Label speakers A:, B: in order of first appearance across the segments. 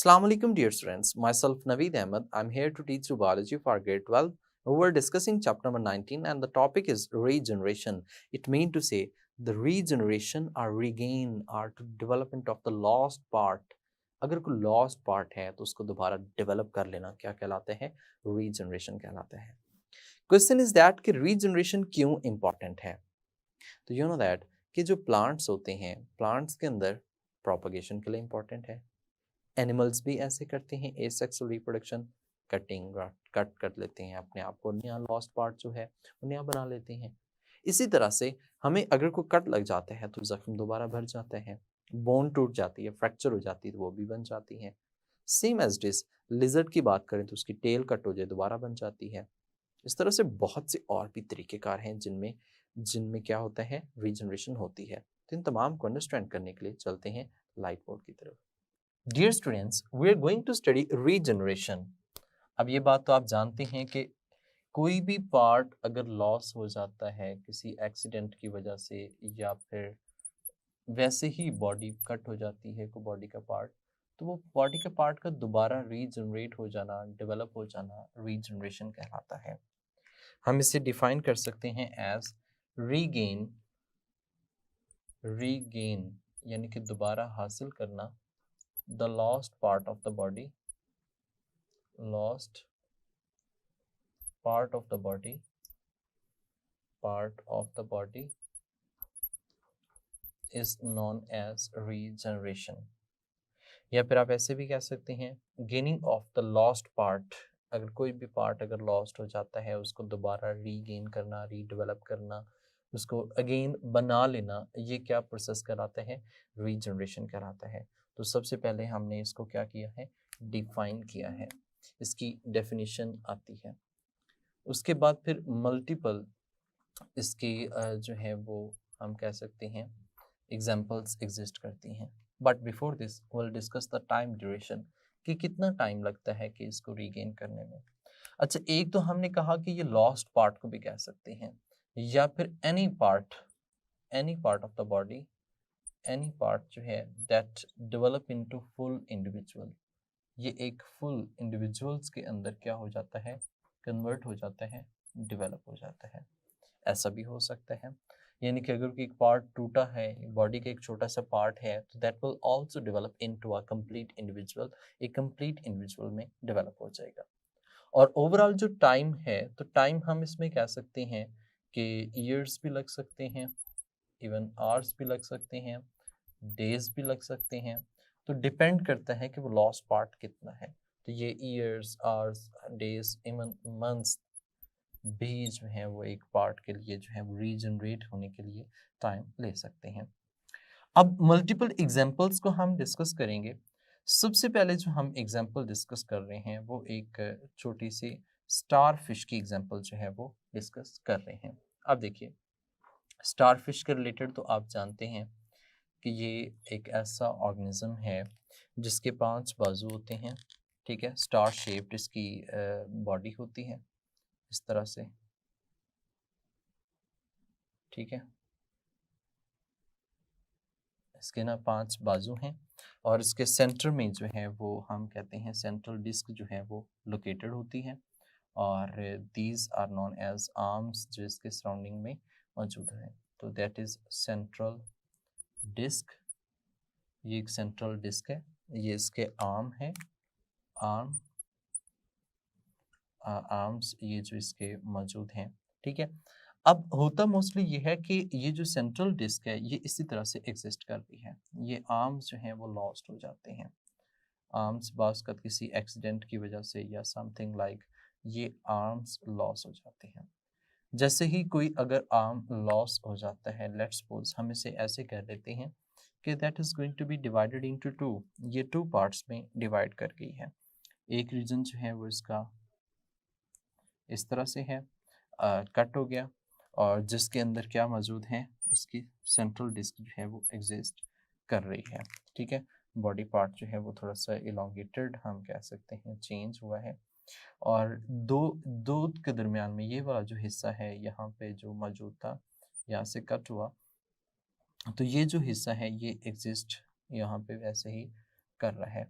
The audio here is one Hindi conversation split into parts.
A: Assalamu alaikum, dear students. Myself Naveed Ahmed. I'm here to teach you biology for grade 12. We're discussing chapter number 19 and the topic is regeneration. It means to say the regeneration or regain or to development of the lost part. अगर कोई lost part है तो उसको दोबारा develop कर लेना क्या कहलाते हैं? Regeneration कहलाते हैं. Question is that कि regeneration क्यों important है? तो you know that कि जो plants होते हैं, plants के अंदर propagation के लिए important है. एनिमल्स भी ऐसे करते हैं एसेक्सुअल रिप्रोडक्शन कटिंग कट कर लेते हैं अपने आप को नया लॉस्ट पार्ट जो है वो नया बना लेते हैं। इसी तरह से हमें अगर कोई कट लग जाता है तो जख्म दोबारा भर जाता है, बोन टूट जाती है, फ्रैक्चर हो जाती है तो वो भी बन जाती है। सेम एज डिस लिजर्ड की बात करें तो उसकी टेल कट हो जाए दोबारा बन जाती है। इस तरह से बहुत से और भी तरीक़ेकार हैं जिनमें जिनमें क्या होता है रीजनरेशन होती है। तो इन तमाम को अंडरस्टैंड करने के लिए चलते हैं लाइट बोर्ड की तरफ। Dear students, we are going to study regeneration. अब ये बात तो आप जानते हैं कि कोई भी पार्ट अगर लॉस हो जाता है किसी एक्सीडेंट की वजह से या फिर वैसे ही बॉडी कट हो जाती है कोई बॉडी का पार्ट, तो वो बॉडी के पार्ट का दोबारा रीजनरेट हो जाना, डेवलप हो जाना रीजनरेशन कहलाता है। हम इसे डिफाइन कर सकते हैं एज रीगेन। रीगेन यानी कि दोबारा हासिल करना the lost part of the body, lost part of the body, part of the body is known as regeneration. या फिर आप ऐसे भी कह सकते हैं gaining of the lost part। अगर कोई भी पार्ट अगर लॉस्ट हो जाता है उसको दोबारा रीगेन करना, रीडेवलप करना, उसको अगेन बना लेना, ये क्या प्रोसेस कहलाता है? रीजनरेशन कहलाता है। तो सबसे पहले हमने इसको क्या किया है? डिफाइन किया है, इसकी डेफिनेशन आती है। उसके बाद फिर मल्टीपल इसके जो है वो हम कह सकते हैं एग्जाम्पल्स एग्जिस्ट करती हैं। But before this will discuss the time duration कि कितना टाइम लगता है कि इसको रीगेन करने में। अच्छा, एक तो हमने कहा कि ये लॉस्ट पार्ट को भी कह सकते हैं या फिर any part of the body, any part जो है that develop into full individual. ये एक फुल इंडिविजुअल्स के अंदर क्या हो जाता है? कन्वर्ट हो जाता है, डेवलप हो जाता है। ऐसा भी हो सकता है, यानी कि अगर एक पार्ट टूटा है, बॉडी का एक छोटा सा पार्ट है, तो that will also develop into a complete individual, एक कंप्लीट इंडिविजुअल में डेवलप हो जाएगा। और ओवरऑल जो टाइम है, तो टाइम हम इसमें कह सकते हैं कि ईयर्स भी लग सकते हैं, इवन आवर्स भी लग सकते हैं, डेज भी लग सकते हैं। तो डिपेंड करता है कि वो लॉस्ट पार्ट कितना है। तो ये years, hours, days, even months भी जो है वो एक पार्ट के लिए जो है वो रीजनरेट होने के लिए टाइम ले सकते हैं। अब मल्टीपल एग्जांपल्स को हम डिस्कस करेंगे। सबसे पहले जो हम एग्जांपल डिस्कस कर रहे हैं वो एक छोटी सी स्टार फिश की एग्जांपल जो है वो डिस्कस कर रहे हैं। अब देखिए, स्टार फिश के रिलेटेड तो आप जानते हैं कि ये एक ऐसा ऑर्गेनिज्म है जिसके 5 बाजू होते हैं, ठीक है। स्टार शेप्ड इसकी बॉडी होती है इस तरह से, ठीक है। इसके ना 5 बाजू हैं और इसके सेंटर में जो है वो हम कहते हैं सेंट्रल डिस्क जो है वो लोकेटेड होती है और these are known as arms जो इसके सराउंडिंग में मौजूद है। तो दैट इज सेंट्रल डिस्क। ये एक सेंट्रल डिस्क है, ये इसके आर्म है, आर्म आर्म्स ये जो इसके मौजूद हैं, ठीक है। अब होता मोस्टली ये है कि ये जो सेंट्रल डिस्क है ये इसी तरह से एग्जिस्ट करती है। ये आर्म्स जो हैं वो लॉस्ट हो जाते हैं, आर्म्स बास्कत किसी एक्सीडेंट की वजह से या समथिंग लाइक ये आर्म्स लॉस हो जाते हैं। जैसे ही कोई अगर आर्म लॉस हो जाता है, लेट्स सपोज हम इसे ऐसे कह देते हैं कि that is going to be divided into 2, ये 2 पार्ट्स में डिवाइड कर गई है। एक रीजन जो है वो इसका इस तरह से है, कट हो गया और जिसके अंदर क्या मौजूद है, इसकी सेंट्रल डिस्क जो है वो एग्जिस्ट कर रही है, ठीक है। बॉडी पार्ट जो है वो थोड़ा सा इलोंगेटेड हम कह सकते हैं, चेंज हुआ है और दो दो के दरमियान में ये वाला जो हिस्सा है यहाँ पे जो मौजूद था, यहाँ से कट हुआ, तो ये जो हिस्सा है ये एग्जिस्ट यहाँ पे वैसे ही कर रहा है।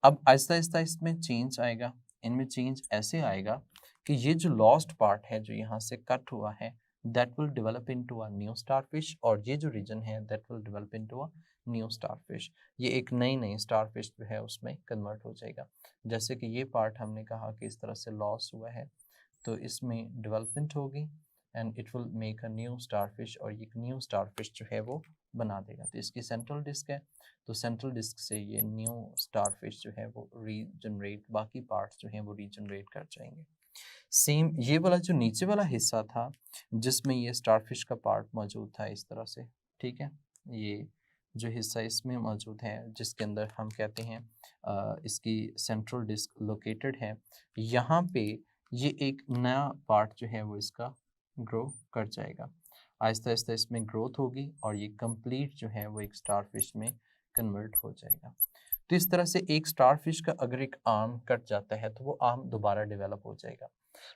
A: अब आहिस्ता आहिस्ता इसमें चेंज आएगा, इनमें चेंज ऐसे आएगा कि ये जो लॉस्ट पार्ट है जो यहाँ से कट हुआ है that will develop into a new starfish, और ये जो रीजन है that will develop into a new starfish. ये एक नई नई स्टारफिश जो है उसमें कन्वर्ट हो जाएगा। जैसे कि ये पार्ट हमने कहा कि इस तरह से लॉस हुआ है, तो इसमें डेवलपमेंट होगी and it will make a new starfish, और ये न्यू स्टारफिश जो है वो बना देगा। तो इसकी सेंट्रल डिस्क है, तो सेंट्रल डिस्क से ये न्यू स्टारफिश जो है वो रीजनरेट, बाकी पार्ट्स जो हैं वो रीजनरेट कर जाएंगे। सेम ये वाला जो नीचे वाला हिस्सा था जिसमें ये स्टारफिश का पार्ट मौजूद था इस तरह से, ठीक है, ये जो हिस्सा इसमें मौजूद है जिसके अंदर हम कहते हैं इसकी सेंट्रल डिस्क लोकेटेड है, यहाँ पे ये एक नया पार्ट जो है वो इसका ग्रो कर जाएगा। आहिस्ता आहिस्ता इसमें ग्रोथ होगी और ये कंप्लीट जो है वो एक स्टारफिश में कन्वर्ट हो जाएगा। तो इस तरह से एक स्टारफिश का अगर एक आर्म कट जाता है तो वो आर्म दोबारा डेवलप हो जाएगा।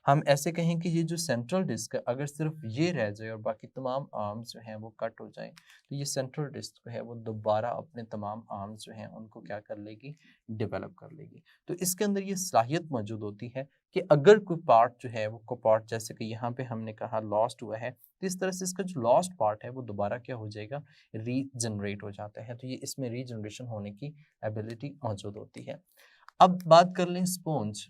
A: हम ऐसे कहें कि ये जो सेंट्रल डिस्क है अगर सिर्फ ये रह जाए और बाकी तमाम आर्म्स जो हैं वो कट हो जाएं, तो ये सेंट्रल डिस्क जो है वो दोबारा अपने तमाम आर्म्स जो हैं उनको क्या कर लेगी, डेवलप कर लेगी। तो इसके अंदर ये सलाहियत मौजूद होती है कि अगर कोई पार्ट जो है वो को पार्ट जैसे कि यहाँ पे हमने कहा लॉस्ट हुआ है, तो इस तरह से इसका जो लॉस्ट पार्ट है वो दोबारा क्या हो जाएगा, रीजनरेट हो जाता है। तो ये इसमें रीजनरेशन होने की एबिलिटी मौजूद होती है। अब बात कर लें स्पॉन्ज।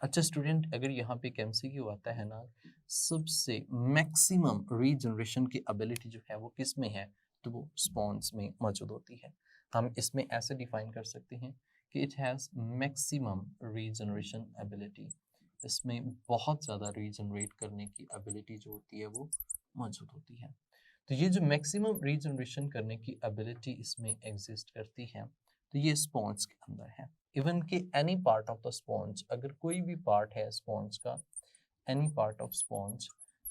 A: अच्छा स्टूडेंट, अगर यहाँ पे एक एमसीक्यू आता है ना, सबसे मैक्सिमम रीजनरेशन की एबिलिटी जो है वो किस में है, तो वो स्पॉन्ज में मौजूद होती है। हम इसमें ऐसे डिफाइन कर सकते हैं कि it has maximum regeneration ability, इसमें बहुत ज़्यादा रीजनरेट करने की एबिलिटी जो होती है वो मौजूद होती है। तो ये जो मैक्सिमम रीजनरेशन करने की एबिलिटी इसमें एग्जिस्ट करती है, तो ये स्पॉन्ज के अंदर है। इवन कि any part of the sponge, अगर कोई भी पार्ट है स्पॉन्ज का, any part of sponge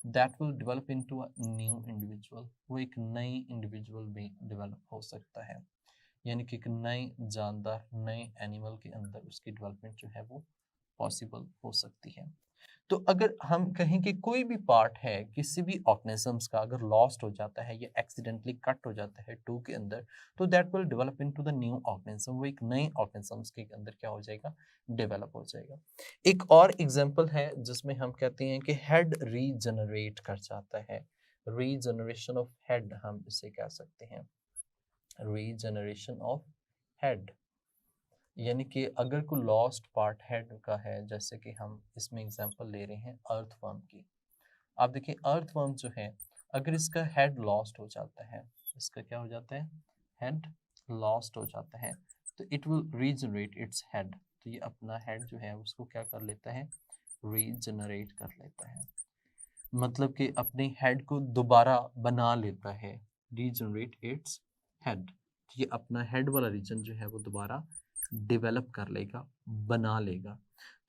A: that will develop into a new individual, वो एक नई इंडिविजुअल में डेवलप हो सकता है, यानी कि एक नए जानदार नए एनिमल के अंदर उसकी डेवलपमेंट जो है वो पॉसिबल हो सकती है। तो अगर हम कहें कि कोई भी पार्ट है किसी भी ऑर्गेनिजम्स का अगर लॉस्ट हो जाता है या एक्सीडेंटली कट हो जाता है टू के अंदर, तो that will develop into the new organism, वो एक नए ऑर्गेनिजम्स के अंदर क्या हो जाएगा, डेवलप हो जाएगा। एक और एग्जांपल है जिसमें हम कहते हैं कि हेड रीजनरेट कर जाता है, रीजनरेशन ऑफ हेड हम इसे कह सकते हैं, रीजनरेशन ऑफ हेड। यानी कि अगर कोई लॉस्ट पार्ट हेड का है, जैसे कि हम इसमें एग्जांपल ले रहे हैं अर्थवर्म की। आप देखिए अर्थवर्म जो है अगर इसका हेड लॉस्ट हो जाता है, इसका क्या हो जाता है, हेड लॉस्ट हो जाता है, तो it will regenerate its head. तो ये अपना हेड जो है उसको क्या कर लेता है, रीजनरेट कर लेता है, मतलब कि अपने हेड को दोबारा बना लेता है, रीजनरेट इट्स हेड। ये अपना हेड वाला रीजन जो है वो दोबारा डेवलप कर लेगा, बना लेगा।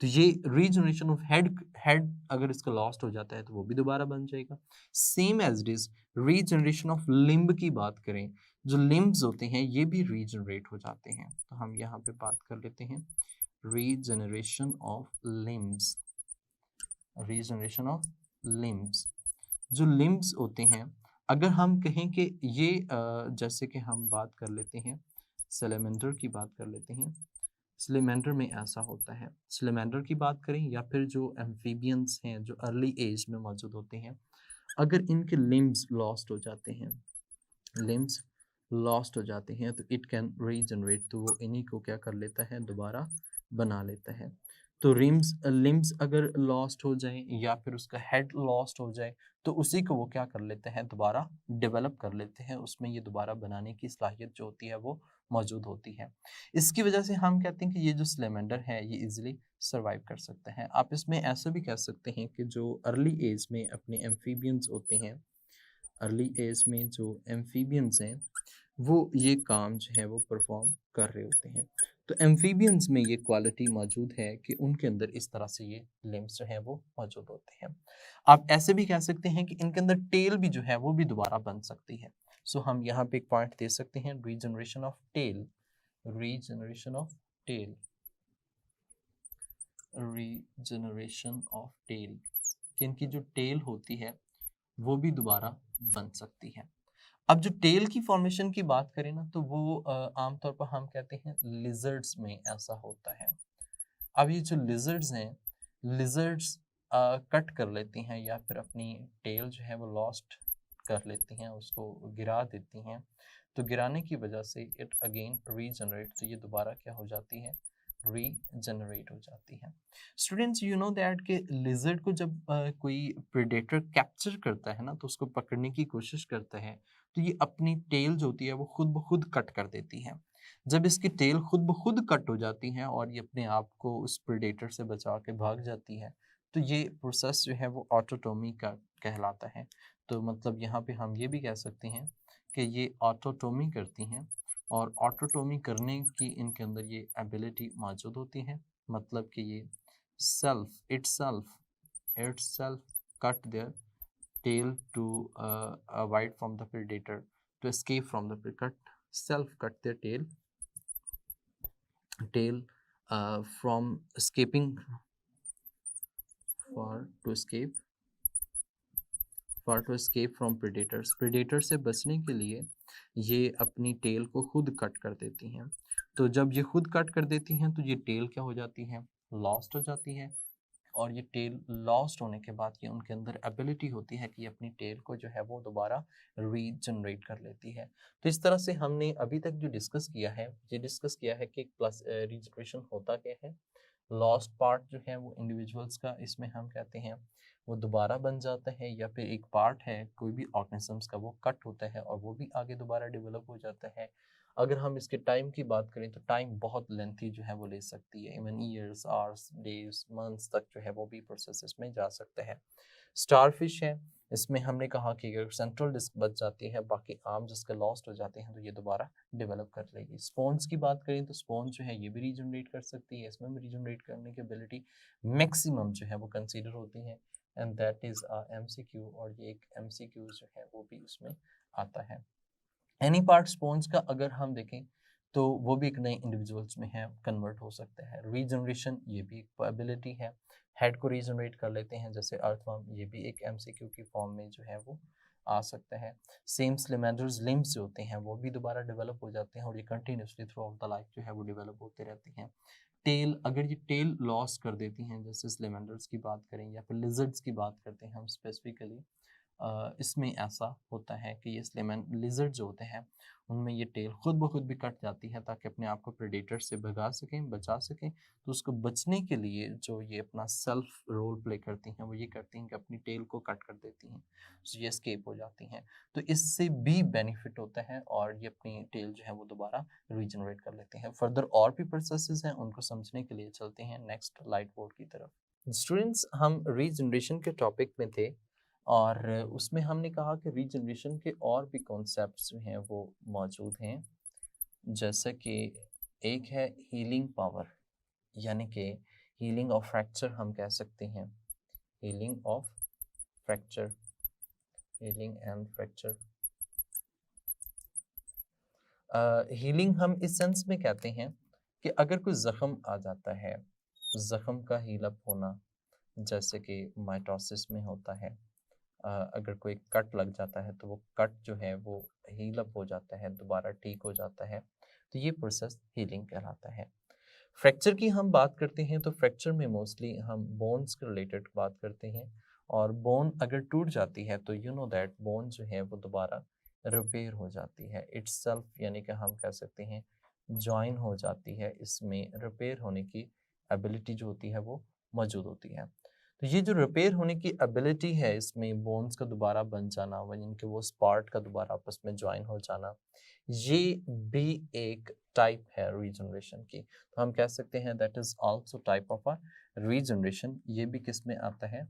A: तो ये रीजनरेशन ऑफ हेड, हेड अगर इसका लॉस्ट हो जाता है तो वो भी दोबारा बन जाएगा। Same as it is regeneration of limb की बात करें, जो लिम्ब्स होते हैं ये भी रीजनरेट हो जाते हैं। तो हम यहाँ पे बात कर लेते हैं regeneration of limbs, regeneration of limbs. जो लिम्ब्स होते हैं अगर हम कहें कि ये जैसे कि हम बात कर लेते हैं सैलेमेंडर की बात कर लेते हैं, सैलेमेंडर में ऐसा होता है, सैलेमेंडर की बात करें या फिर जो एम्फीबियंस हैं जो अर्ली एज में मौजूद होते हैं, अगर इनके लिम्ब्स लॉस्ट हो जाते हैं, लिम्ब्स लॉस्ट हो जाते हैं तो इट कैन रीजनरेट, तो वो इन्हीं को क्या कर लेता है, दोबारा बना लेता है। तो लिम्ब्स अगर लॉस्ट हो जाए या फिर उसका हेड लॉस्ट हो जाए तो उसी को वो क्या कर लेते हैं, दोबारा डेवलप कर लेते हैं, उसमें ये दोबारा बनाने की सलाहियत जो होती है वो मौजूद होती है। इसकी वजह से हम कहते हैं कि ये जो सैलेमेंडर है ये इजीली सर्वाइव कर सकते हैं। आप इसमें ऐसा भी कह सकते हैं कि जो अर्ली एज में अपने एम्फीबियंस होते हैं, अर्ली एज में जो एम्फीबियंस हैं वो ये काम जो है वो परफॉर्म कर रहे होते हैं। तो एम्फीबियंस में ये क्वालिटी मौजूद है कि उनके अंदर इस तरह से ये लिम्स जो है वो मौजूद होते हैं। आप ऐसे भी कह सकते हैं कि इनके अंदर टेल भी जो है वो भी दोबारा बन सकती है। सो हम यहाँ पे एक पॉइंट दे सकते हैं regeneration of tail, regeneration of tail, regeneration of tail, कि इनकी जो टेल होती है वो भी दोबारा बन सकती है। अब जो टेल की फॉर्मेशन की बात करें ना, तो वो आमतौर पर हम कहते हैं लिजर्ड्स में ऐसा होता है। अब ये जो लिजर्ड्स हैं, लिजर्ड्स कट कर लेती हैं या फिर अपनी टेल जो है वो लॉस्ट कर लेती हैं, उसको गिरा देती हैं। तो गिराने की वजह से इट अगेन रीजनरेट, तो ये दोबारा क्या हो जाती है, रीजनरेट हो जाती है। स्टूडेंट्स यू नो दैट कि लिजर्ड को जब कोई प्रेडेटर कैप्चर करता है ना, तो उसको पकड़ने की कोशिश करता है, तो ये अपनी टेल जो होती है वो खुद ब खुद कट कर देती है। जब इसकी टेल खुद ब खुद कट हो जाती है और ये अपने आप को उस प्रेडेटर से बचा के भाग जाती है, तो ये प्रोसेस जो है वो ऑटोटोमी का कहलाता है। तो मतलब यहाँ पे हम ये भी कह सकते हैं कि ये ऑटोटोमी करती हैं, और ऑटोटोमी करने की इनके अंदर ये एबिलिटी मौजूद होती है। मतलब कि ये itself cut their tail to avoid from the predator, to escape from the cut their tail from escaping, for to escape from predator से बचने के लिए ये अपनी टेल को खुद कट कर देती हैं। तो जब ये खुद कट कर देती हैं तो ये टेल क्या हो जाती है, लॉस्ट हो जाती है। और ये टेल लॉस्ट होने के बाद ये उनके अंदर एबिलिटी होती है कि अपनी टेल को जो है वो दोबारा रीजनरेट कर लेती है। तो इस तरह से हमने अभी तक जो डिस्कस किया है, ये डिस्कस किया है कि प्लस रीजनरेशन होता क्या है। लॉस्ट पार्ट जो है वो इंडिविजुअल्स का, इसमें हम कहते हैं वो दोबारा बन जाता है, या फिर एक पार्ट है कोई भी ऑर्गेनिजम्स का वो कट होता है और वो भी आगे दोबारा डेवलप हो जाता है। अगर हम इसके टाइम की बात करें तो टाइम बहुत लेंथी जो है वो ले सकती है, even years, hours, days, months तक जो है वो भी प्रोसेस में जा सकता है। स्टारफिश है, इसमें हमने कहा कि अगर सेंट्रल डिस्क बच जाती है, बाकी आर्म जिसके लॉस्ट हो जाते हैं, तो ये दोबारा डेवलप कर लेगी। स्पॉन्ज की बात करें तो स्पॉन्ज जो है ये भी रीजनरेट कर सकती है, इसमें भी रीजनरेट करने की एबिलिटी मैक्सिमम जो है वो कंसीडर होती है, एंड दैट इज MCQ, और ये एक MCQ जो है वो भी उसमें आता है। एनी पार्ट स्पॉन्ज का अगर हम देखें तो वो भी एक नए इंडिविजुअल्स में है, कन्वर्ट हो सकता है। रीजनरेशन ये भी एक एबिलिटी है, हेड को रीजनरेट कर लेते हैं, जैसे अर्थवर्म, ये भी एक MCQ की फॉर्म में जो है वो आ सकता है। सेम स्लेमेंडर्स लिम्स जो होते हैं वो भी दोबारा डेवलप हो जाते हैं, और ये continuously through out the life जो है वो डेवलप होते रहते हैं। टेल, अगर ये टेल लॉस कर देती हैं, जैसे स्लेमेंडर्स की बात करें या फिर लिजर्ड्स की बात करते हैं हम स्पेसिफिकली, इसमें ऐसा होता है कि ये स्लेमन लिजर्ड जो होते हैं उनमें ये टेल खुद ब खुद भी कट जाती है ताकि अपने आप को प्रेडेटर से भगा सकें, बचा सकें। तो उसको बचने के लिए जो ये अपना सेल्फ रोल प्ले करती हैं, वो ये करती हैं कि अपनी टेल को कट कर देती हैं, तो ये एस्केप हो जाती हैं। तो इससे भी बेनिफिट होता है, और ये अपनी टेल जो है वो दोबारा रीजनरेट कर लेते हैं। फर्दर और भी प्रोसेसेस हैं, उनको समझने के लिए चलते हैं नेक्स्ट लाइट बोर्ड की तरफ। स्टूडेंट्स, हम रीजनरेशन के टॉपिक में थे, और उसमें हमने कहा कि रीजनरेशन के और भी कॉन्सेप्ट्स जो हैं वो मौजूद हैं, जैसे कि एक है हीलिंग पावर, यानी कि हीलिंग ऑफ फ्रैक्चर हम कह सकते हैं। Healing of fracture, healing and fracture. Healing हम इस सेंस में कहते हैं कि अगर कोई ज़ख्म आ जाता है, ज़ख्म का हील अप होना, जैसे कि माइटोसिस में होता है। अगर कोई कट लग जाता है तो वो कट जो है वो हील अप हो जाता है, दोबारा ठीक हो जाता है, तो ये प्रोसेस हीलिंग कहलाता है। फ्रैक्चर की हम बात करते हैं तो फ्रैक्चर में मोस्टली हम बोन्स के रिलेटेड बात करते हैं, और बोन अगर टूट जाती है तो यू नो दैट बोन जो है वो दोबारा रिपेयर हो जाती है इटसेल्फ, यानी कि हम कह सकते हैं जॉइन हो जाती है, इसमें रिपेयर होने की एबिलिटी जो होती है वो मौजूद होती है। तो ये जो रिपेयर होने की एबिलिटी है, इसमें बोन्स का दोबारा बन जाना, यानी कि वो स्पार्ट का दोबारा आपस में ज्वाइन हो जाना, ये भी एक टाइप है रीजनरेशन की। तो हम कह सकते हैं that is also type of a regeneration. ये भी किस में आता है,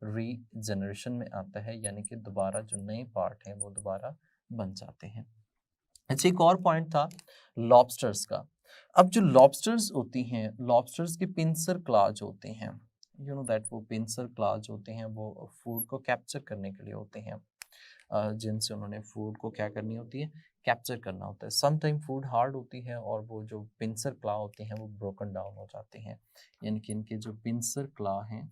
A: रीजनरेशन में आता है, यानी कि दोबारा जो नए पार्ट हैं वो दोबारा बन जाते हैं। अच्छा, एक और पॉइंट था लॉबस्टर्स का। अब जो लॉबस्टर्स होती हैं, लॉबस्टर्स के पिंसर क्लाज होते हैं, यू नो दैट वो पिंसर क्लाज होते हैं वो फूड को कैप्चर करने के लिए होते हैं, जिनसे उन्होंने फूड को क्या करनी होती है, कैप्चर करना होता है। सम टाइम फूड हार्ड होती है और वो जो पिंसर क्ला होते हैं वो ब्रोकन डाउन हो जाते हैं, यानी कि इनके जो पिंसर क्ला हैं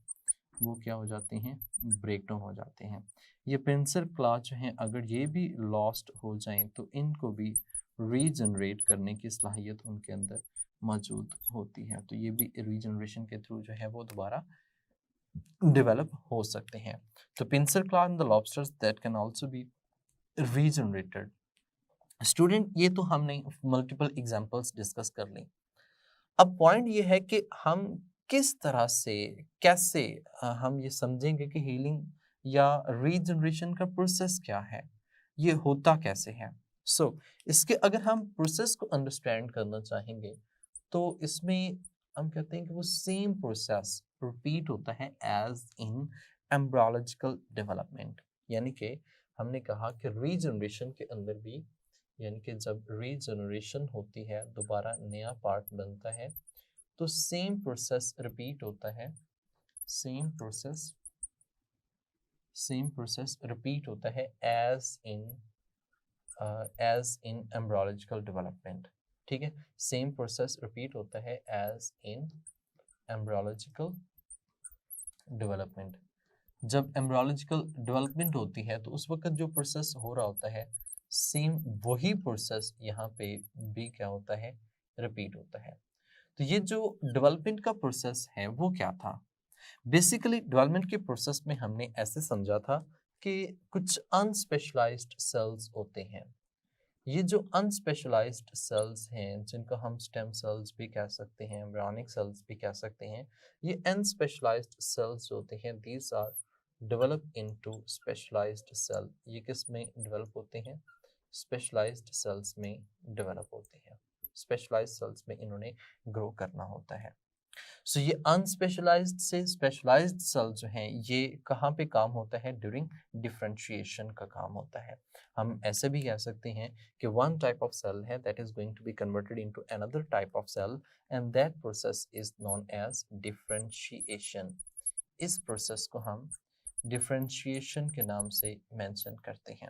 A: वो क्या हो जाते हैं, ब्रेक डाउन हो जाते हैं। ये पिंसर क्लॉ जो हैं अगर ये भी लॉस्ट हो जाएं तो इनको भी रीजनरेट करने की सलाहियत उनके अंदर मौजूद होती है, तो ये भी रीजनरेशन के थ्रू जो है वो दोबारा डेवलप हो सकते हैं। तो pincer claw in the lobsters that can also be regenerated. Student ये तो हमने मल्टीपल एग्जांपल्स डिस्कस कर ली। अब पॉइंट ये है कि हम किस तरह से कैसे हम ये समझेंगे कि हीलिंग या रीजनरेशन का प्रोसेस क्या है, ये होता कैसे है। इसके अगर हम प्रोसेस को अंडरस्टैंड करना चाहेंगे तो इसमें हम कहते हैं कि वो सेम प्रोसेस रिपीट होता है एज इन एम्ब्रियोलॉजिकल डेवलपमेंट। यानी कि हमने कहा कि रीजनरेशन के अंदर भी, यानी कि जब रीजनरेशन होती है दोबारा नया पार्ट बनता है तो सेम प्रोसेस रिपीट होता है, सेम प्रोसेस रिपीट होता है एज इन एम्ब्रियोलॉजिकल डेवलपमेंट। ठीक है, सेम प्रोसेस रिपीट होता है एज इन एम्ब्रियोलॉजिकल डेवलपमेंट। जब एम्ब्रियोलॉजिकल डेवलपमेंट होती है तो उस वक्त जो प्रोसेस हो रहा होता है सेम वही प्रोसेस यहाँ पे भी क्या होता है, रिपीट होता है। तो ये जो डेवलपमेंट का प्रोसेस है वो क्या था? बेसिकली डेवलपमेंट के प्रोसेस में हमने ऐसे समझा था कि कुछ अनस्पेशलाइज्ड सेल्स होते हैं। ये जो अनस्पेशलाइज्ड सेल्स हैं जिनको हम स्टेम सेल्स भी कह सकते हैं, एम्ब्रियोनिक सेल्स भी कह सकते हैं, ये अनस्पेशलाइज्ड सेल्स होते हैं these are develop into specialized cell. ये किस में डेवलप होते हैं? स्पेशलाइज्ड सेल्स में डेवलप होते हैं। स्पेशलाइज्ड सेल्स में इन्होंने ग्रो करना होता है। ये अनस्पेशलाइज्ड से स्पेशलाइज्ड सेल जो हैं ये कहाँ पे काम होता है? ड्यूरिंग डिफरेंशिएशन का काम होता है। हम ऐसे भी कह सकते हैं कि वन टाइप ऑफ सेल है that is going to be converted into another type of cell and that process is known as differentiation. इस प्रोसेस को हम डिफरेंशिएशन के नाम से मेंशन करते हैं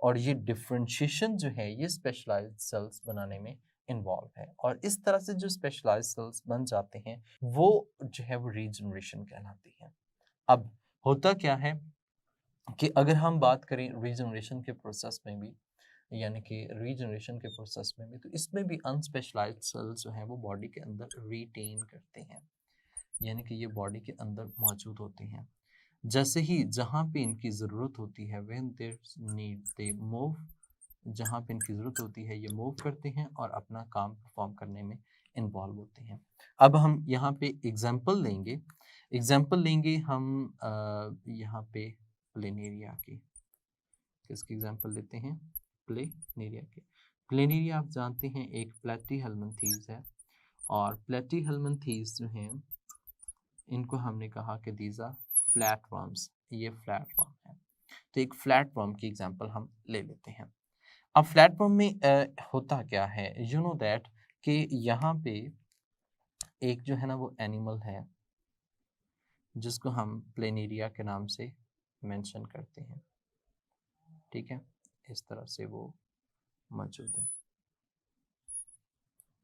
A: और ये डिफरेंशिएशन जो है ये स्पेशलाइज्ड सेल्स बनाने में इन्वॉल्व है और इस तरह से जो स्पेशलाइज्ड सेल्स बन जाते हैं वो जो है वो रीजनरेशन कहलाती है। अब होता क्या है कि अगर हम बात करें रीजनरेशन के प्रोसेस में भी, यानी कि रीजनरेशन के प्रोसेस में भी, तो इसमें भी अनस्पेशलाइज्ड सेल्स जो है वो बॉडी के अंदर रिटेन करते हैं, यानी कि ये बॉडी के अंदर मौजूद होते हैं। जैसे ही जहाँ पे इनकी ज़रूरत होती है when there need they move, जहाँ पे इनकी ज़रूरत होती है ये मूव करते हैं और अपना काम परफॉर्म करने में इन्वॉल्व होते हैं। अब हम यहाँ पे एग्जांपल लेंगे हम यहाँ पे प्लेनेरिया की। किसकी एग्जांपल लेते हैं? प्लेनेरिया की। प्लेनेरिया आप जानते हैं एक प्लेटीहेल्मिन्थीज है और प्लेटीहेल्मिन्थीज जो हैं इनको हमने कहा कि दीज आर फ्लैट वर्म्स, ये फ्लैट वर्म है। तो एक फ्लैट वर्म की एग्जांपल हम ले लेते हैं। अब फ्लैट वर्म में होता क्या है, यू नो दैट कि यहाँ पे एक जो है ना वो एनिमल है जिसको हम प्लेनेरिया के नाम से मेंशन करते हैं। ठीक है, इस तरह से वो मौजूद है।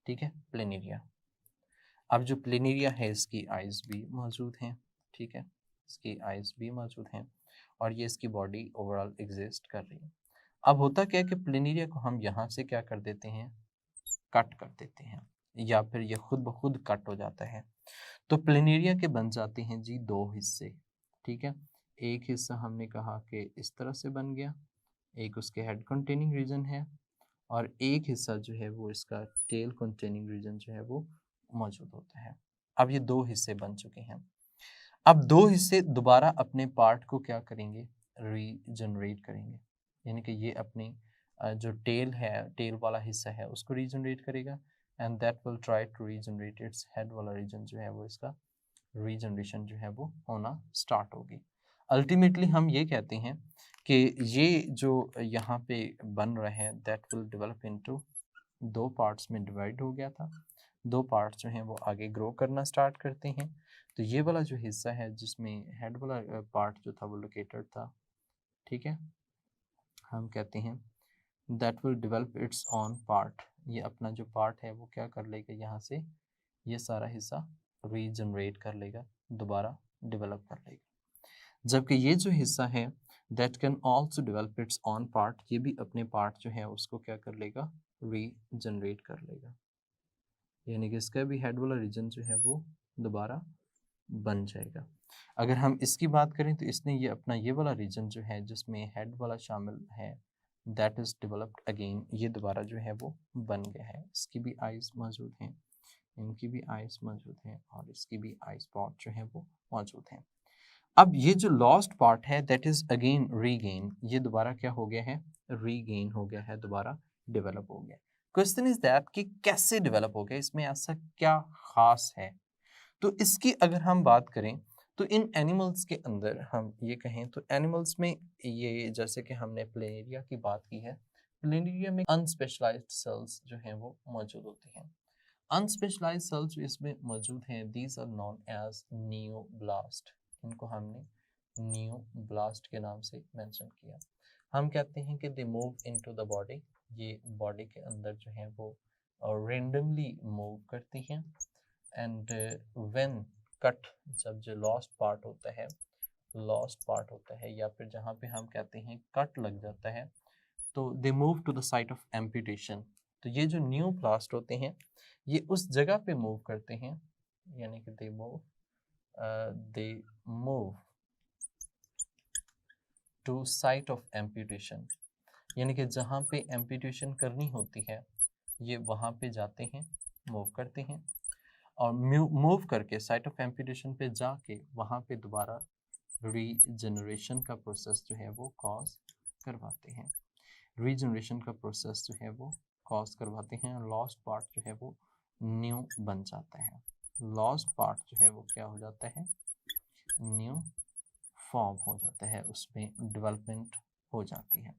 A: ठीक है, प्लेनेरिया। अब जो प्लेनेरिया है इसकी आइज़ भी मौजूद हैं। ठीक है, इसकी आइज़ भी मौजूद हैं और ये इसकी बॉडी ओवरऑल एग्जिस्ट कर रही है। अब होता क्या है कि प्लेनेरिया को हम यहाँ से क्या कर देते हैं, कट कर देते हैं या फिर ये खुद ब खुद कट हो जाता है। तो प्लेनेरिया के बन जाते हैं जी दो हिस्से। ठीक है, एक हिस्सा हमने कहा कि इस तरह से बन गया, एक उसके हेड कंटेनिंग रीजन है और एक हिस्सा जो है वो इसका टेल कंटेनिंग रीजन जो है वो मौजूद होता है। अब ये दो हिस्से बन चुके हैं। अब दो हिस्से दोबारा अपने पार्ट को क्या करेंगे, रीजनरेट करेंगे, यानी कि ये अपनी जो टेल है, टेल वाला हिस्सा है उसको रीजनरेट करेगा and that will try to regenerate its head वाला रीजन जो है वो इसका रीजनरेशन जो है वो होना स्टार्ट होगी। अल्टीमेटली हम ये कहते हैं कि ये जो यहाँ पे बन रहे हैं दैट विल डेवलप इनटू, दो पार्ट्स में डिवाइड हो गया था, दो पार्ट्स जो हैं वो आगे ग्रो करना स्टार्ट करते हैं। तो ये वाला जो हिस्सा है जिसमें हेड वाला पार्ट जो था वो लोकेटेड था, ठीक है, हम कहते हैं that will develop it's on part. ये अपना जो पार्ट है वो क्या कर लेगा, यहाँ से ये सारा हिस्सा रीजनरेट कर लेगा, दोबारा डेवलप कर लेगा। जबकि ये जो हिस्सा है that can also develop it's on part, ये भी अपने पार्ट जो है उसको क्या कर लेगा, रीजनरेट कर लेगा। यानी कि इसका भी हेड वाला रीजन जो है वो दोबारा बन जाएगा। अगर हम इसकी बात करें तो इसने ये अपना ये वाला रीजन जो है जिसमें हेड वाला शामिल है दैट इज डेवलप्ड अगेन, ये दोबारा जो है वो बन गया है। इसकी भी आइज मौजूद हैं, इनकी भी आइज मौजूद हैं और इसकी भी आई स्पॉट जो है वो मौजूद हैं। अब ये जो लॉस्ट पार्ट है दैट इज अगेन रीगेन, ये दोबारा क्या हो गया है, रीगेन हो गया है, दोबारा डेवलप हो गया। क्वेश्चन इज दैट कि कैसे डेवलप हो गया, इसमें ऐसा क्या खास है। तो इसकी अगर हम बात करें तो इन एनिमल्स के अंदर हम ये कहें तो एनिमल्स में ये जैसे कि हमने प्लेनेरिया की बात की है, प्लेनेरिया में अनस्पेशलाइज्ड सेल्स जो हैं वो मौजूद होते हैं। अनस्पेशलाइज्ड सेल्स जो इसमें मौजूद हैं दीज आर नोन एज नियोब्लास्ट, इनको हमने नियोब्लास्ट के नाम से मेंशन किया। हम कहते हैं कि they move into the body, ये बॉडी के अंदर जो है वो रेंडमली मूव करती हैं। एंड व्हेन कट, जब जो लॉस्ट पार्ट होता है, लॉस्ट पार्ट होता है या फिर जहाँ पे हम कहते हैं कट लग जाता है, तो they move to the site of amputation. तो ये जो नियोप्लास्ट होते हैं ये उस जगह पे मूव करते हैं, यानी कि they move to site of amputation, यानी कि जहाँ पे एम्पुटेशन करनी होती है ये वहाँ पे जाते हैं, मूव करते हैं और मूव करके साइट ऑफ एम्पुटेशन पे जाके वहाँ पे दोबारा रीजनरेशन का प्रोसेस जो है वो कॉज करवाते हैं। रीजनरेशन का प्रोसेस जो है वो कॉज करवाते हैं और लॉस्ट पार्ट जो है वो न्यू बन जाता है। लॉस्ट पार्ट जो है वो क्या हो जाता है, न्यू फॉर्म हो जाता है, उसमें डेवलपमेंट हो जाती है।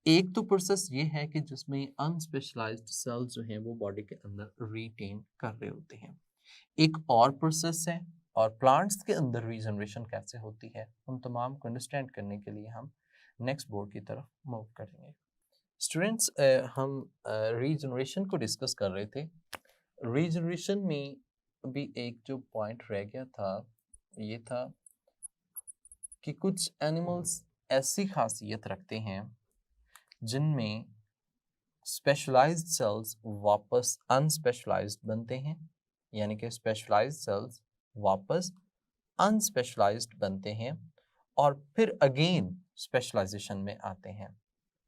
A: एक तो प्रोसेस ये है कि जिसमें अनस्पेशलाइज्ड सेल्स जो हैं वो बॉडी के अंदर रिटेन कर रहे होते हैं। एक और प्रोसेस है, और प्लांट्स के अंदर रीजनरेशन कैसे होती है उन तमाम को अंडरस्टैंड करने के लिए हम नेक्स्ट बोर्ड की तरफ मूव करेंगे। स्टूडेंट्स, हम रीजनरेशन को डिस्कस कर रहे थे। रीजनरेशन में भी एक जो पॉइंट रह गया था ये था कि कुछ एनिमल्स ऐसी खासियत रखते हैं जिनमें स्पेशलाइज्ड सेल्स वापस अनस्पेशलाइज्ड बनते हैं, यानी कि स्पेशलाइज्ड सेल्स वापस अनस्पेशलाइज्ड बनते हैं और फिर अगेन स्पेशलाइजेशन में आते हैं।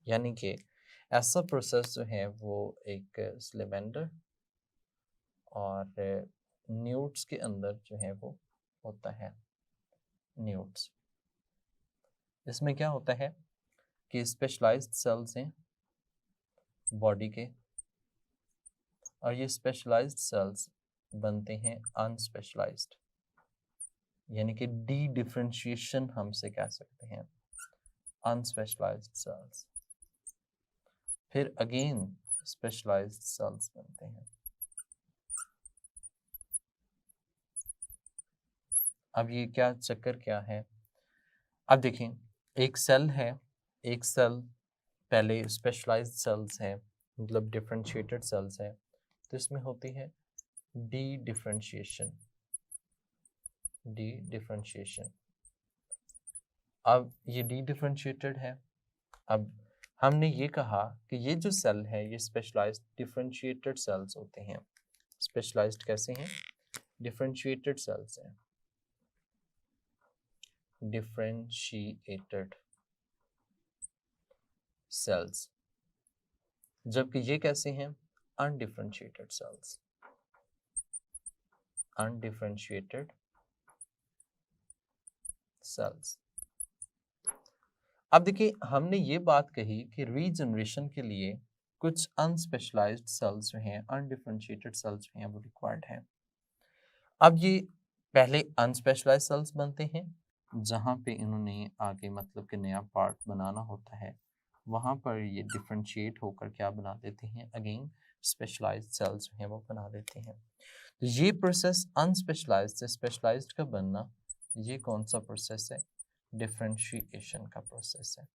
A: यानी कि ऐसा प्रोसेस जो है वो एक स्लेमेंडर और न्यूट्स के अंदर जो है वो होता है। न्यूट्स, इसमें क्या होता है कि स्पेशलाइज्ड सेल्स हैं बॉडी के और ये स्पेशलाइज्ड सेल्स बनते हैं अनस्पेशलाइज्ड, यानी कि डी डिफरेंशिएशन हमसे कह सकते हैं, अनस्पेशलाइज्ड सेल्स फिर अगेन स्पेशलाइज्ड सेल्स बनते हैं। अब ये क्या चक्कर क्या है, अब देखें एक सेल है, एक सेल पहले स्पेशलाइज्ड सेल्स है, मतलब डिफरेंशिएटेड सेल्स है, तो इसमें होती है डी डिफरेंशिएशन, डी डिफरेंशिएशन। अब ये डी डिफरेंशिएटेड है। अब हमने ये कहा कि ये जो सेल है ये स्पेशलाइज्ड डिफरेंशिएटेड सेल्स होते हैं। स्पेशलाइज्ड कैसे हैं, डिफरेंशिएटेड सेल्स हैं, डिफरेंशिएटेड सेल्स, जबकि ये कैसे हैं, अनडिफरेंशिएटेड सेल्स, अनडिफरेंशिएटेड सेल्स। अब देखिए हमने ये बात कही कि रीजनरेशन के लिए कुछ अनस्पेशलाइज्ड सेल्स जो हैं, अनडिफरेंशिएटेड सेल्स जो हैं वो रिक्वायर्ड हैं। अब ये पहले अनस्पेशलाइज्ड सेल्स बनते हैं जहाँ पे इन्होंने आगे मतलब कि नया पार्ट बनाना होता है, वहाँ पर ये डिफरेंशिएट होकर क्या बना देते हैं, अगेन स्पेशलाइज्ड सेल्स जो हैं वो बना देते हैं। तो ये प्रोसेस अनस्पेशलाइज्ड से स्पेशलाइज्ड का बनना, ये कौन सा प्रोसेस है, डिफरेंशिएशन का प्रोसेस है।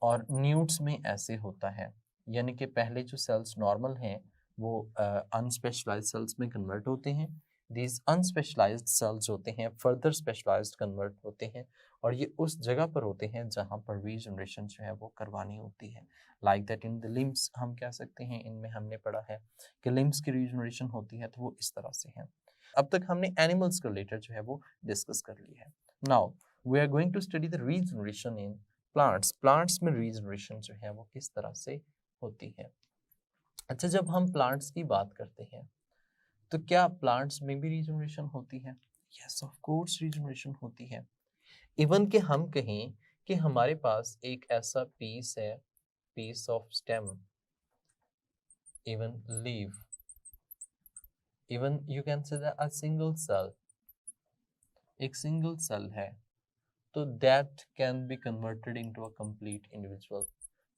A: और न्यूट्स में ऐसे होता है, यानी कि पहले जो सेल्स नॉर्मल हैं वो अनस्पेशलाइज्ड सेल्स में कन्वर्ट होते हैं, these unspecialized cells होते हैं further specialized convert होते हैं और ये उस जगह पर होते हैं जहाँ पर रीजनरेशन जो है वो करवानी होती है। Like that in the limbs हम कह सकते हैं, इनमें हमने पढ़ा है कि लिम्स की रीजनरेशन होती है, तो वो इस तरह से है। अब तक हमने एनिमल्स के रिलेटेड जो है वो डिस्कस कर ली है। Now we are going to study the regeneration in plants. Plants में रीजनरेशन जो है वो किस तरह से होती है। अच्छा, जब हम प्लांट्स की बात करते हैं तो क्या प्लांट्स में भी रीजनरेशन होती है? यस, ऑफ कोर्स रीजनरेशन होती है। इवन कि हम कहें कि हमारे पास एक ऐसा पीस है, piece of stem, even leave, even you can say a single cell, एक सिंगल सेल है, तो that can be converted into a complete individual.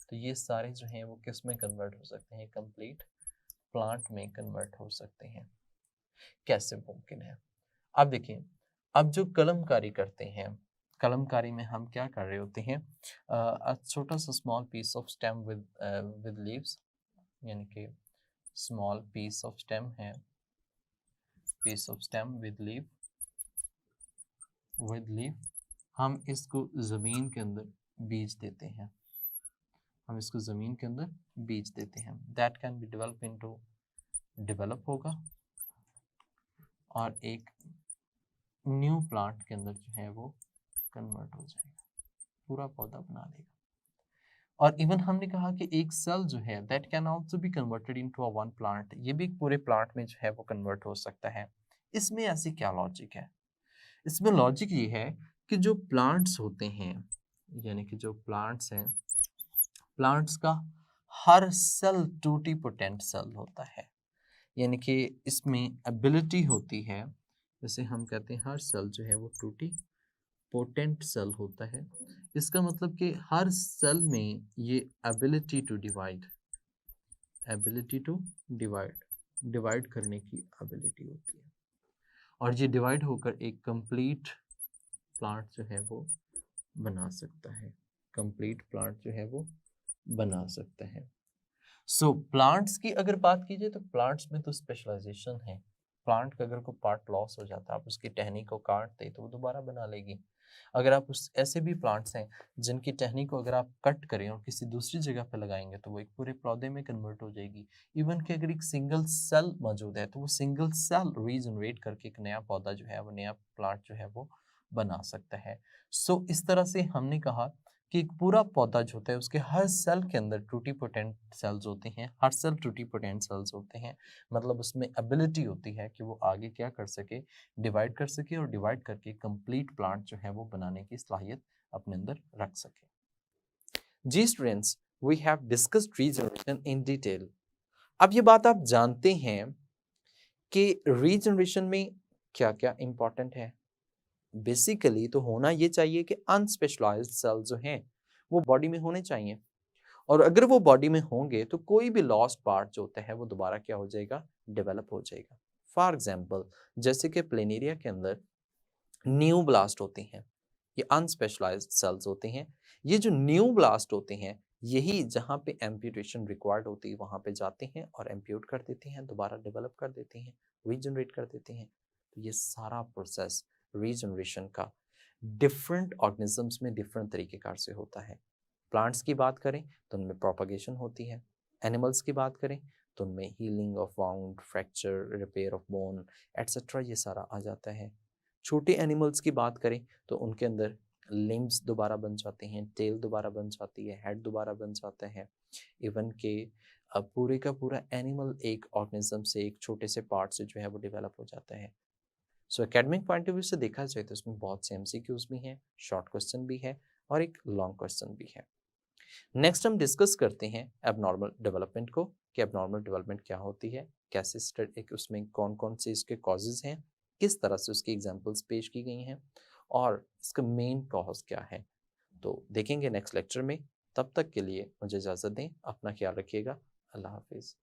A: तो ये सारे जो हैं वो किस में कन्वर्ट हो सकते हैं? कंप्लीट प्लांट में कन्वर्ट हो सकते हैं। कैसे मुमकिन है? अब देखिए, अब जो कलमकारी करते हैं, कलमकारी में हम क्या कर रहे होते हैं, छोटा सा small piece of stem with leaves, यानी कि स्मॉल पीस ऑफ स्टेम है, piece of stem with leave, हम इसको जमीन के अंदर बीज देते हैं, हम इसको जमीन के अंदर बीज देते हैं। दैट कैन बी डेवलप होगा और एक न्यू प्लांट के अंदर जो है वो कन्वर्ट हो जाएगा, पूरा पौधा बना देगा। और इवन हमने कहा कि एक सेल जो है that can also B converted into a one plant, ये भी एक पूरे प्लांट में जो है वो कन्वर्ट हो सकता है। इसमें ऐसी क्या लॉजिक है? इसमें लॉजिक ये है कि जो प्लांट्स होते हैं, यानी कि जो प्लांट्स हैं, प्लांट्स का हर सेल टूटीपोटेंट सेल होता है, यानी कि इसमें एबिलिटी होती है, जैसे हम कहते हैं हर सेल जो है वो टूटीपोटेंट सेल होता है। इसका मतलब कि हर सेल में ये एबिलिटी टू डिवाइड करने की एबिलिटी होती है, और ये डिवाइड होकर एक कंप्लीट प्लांट जो है वो बना सकता है, कंप्लीट प्लांट जो है वो बना सकता है। सो प्लांट्स की अगर बात कीजिए तो प्लांट्स में तो स्पेशलाइजेशन है। प्लांट का अगर कोई पार्ट लॉस हो जाता है, आप उसकी टहनी को काट दे तो वो दोबारा बना लेगी। अगर आप उस ऐसे भी प्लांट्स हैं जिनकी टहनी को अगर आप कट करें और किसी दूसरी जगह पर लगाएंगे तो वो एक पूरे पौधे में कन्वर्ट हो जाएगी। इवन कि अगर एक सिंगल सेल मौजूद है तो वो सिंगल सेल रीजनरेट करके एक नया पौधा जो है वो, नया प्लांट जो है वो बना सकता है। सो इस तरह से हमने कहा कि एक पूरा पौधा जो होता है उसके हर सेल के अंदर टूटीपोटेंट सेल्स होते हैं, हर सेल टूटीपोटेंट सेल्स होते हैं, मतलब उसमें एबिलिटी होती है कि वो आगे क्या कर सके, डिवाइड कर सके, और डिवाइड करके कंप्लीट प्लांट जो है वो बनाने की सलाहियत अपने अंदर रख सके। जी students, we have discussed regeneration in detail. अब ये बात आप जानते हैं कि रीजनरेशन में क्या क्या इंपॉर्टेंट है। बेसिकली तो होना ये चाहिए कि अनस्पेशलाइज्ड सेल जो हैं वो बॉडी में होने चाहिए, और अगर वो बॉडी में होंगे तो कोई भी लॉस्ट पार्ट जो होता है वो दोबारा क्या हो जाएगा, डेवलप हो जाएगा। फॉर एग्जाम्पल, जैसे कि प्लेनेरिया के अंदर न्यू ब्लास्ट होते हैं, ये अनस्पेशलाइज्ड सेल्स होते हैं। ये जो न्यू ब्लास्ट होते हैं यही जहाँ पे एम्प्यूटेशन रिक्वायर्ड होती है वहाँ पे जाते हैं और एम्प्यूट कर देते हैं, दोबारा डेवलप कर देते हैं, रीजनरेट कर देते हैं। तो ये सारा प्रोसेस रीजनरेशन का डिफरेंट ऑर्गेनिजम्स में डिफरेंट तरीक़ेकार से होता है। प्लांट्स की बात करें तो उनमें प्रोपगेशन होती है, एनिमल्स की बात करें तो उनमें healing of wound, fracture, repair of bone etcetera ये सारा आ जाता है। छोटे एनिमल्स की बात करें तो उनके अंदर लिम्स दोबारा बन जाते हैं, टेल दोबारा बन जाती है, हेड दोबारा बन जाता है। इवन के पूरे का पूरा एनिमल एक ऑर्गेनिज्म से, एक छोटे से पार्ट से जो है वो डेवलप हो जाता है। सो एकेडमिक पॉइंट ऑफ व्यू से देखा जाए तो इसमें बहुत से एमसीक्यूज भी हैं, शॉर्ट क्वेश्चन भी है और एक लॉन्ग क्वेश्चन भी है। नेक्स्ट हम डिस्कस करते हैं एबनॉर्मल डेवलपमेंट को, कि एबनॉर्मल डेवलपमेंट क्या होती है, कैसे स्टडी, उसमें कौन कौन से इसके कॉजेज हैं, किस तरह से उसकी एग्जांपल्स पेश की गई हैं और इसका मेन कॉज क्या है। तो देखेंगे नेक्स्ट लेक्चर में। तब तक के लिए मुझे इजाज़त दें, अपना ख्याल रखिएगा। अल्लाह हाफिज़।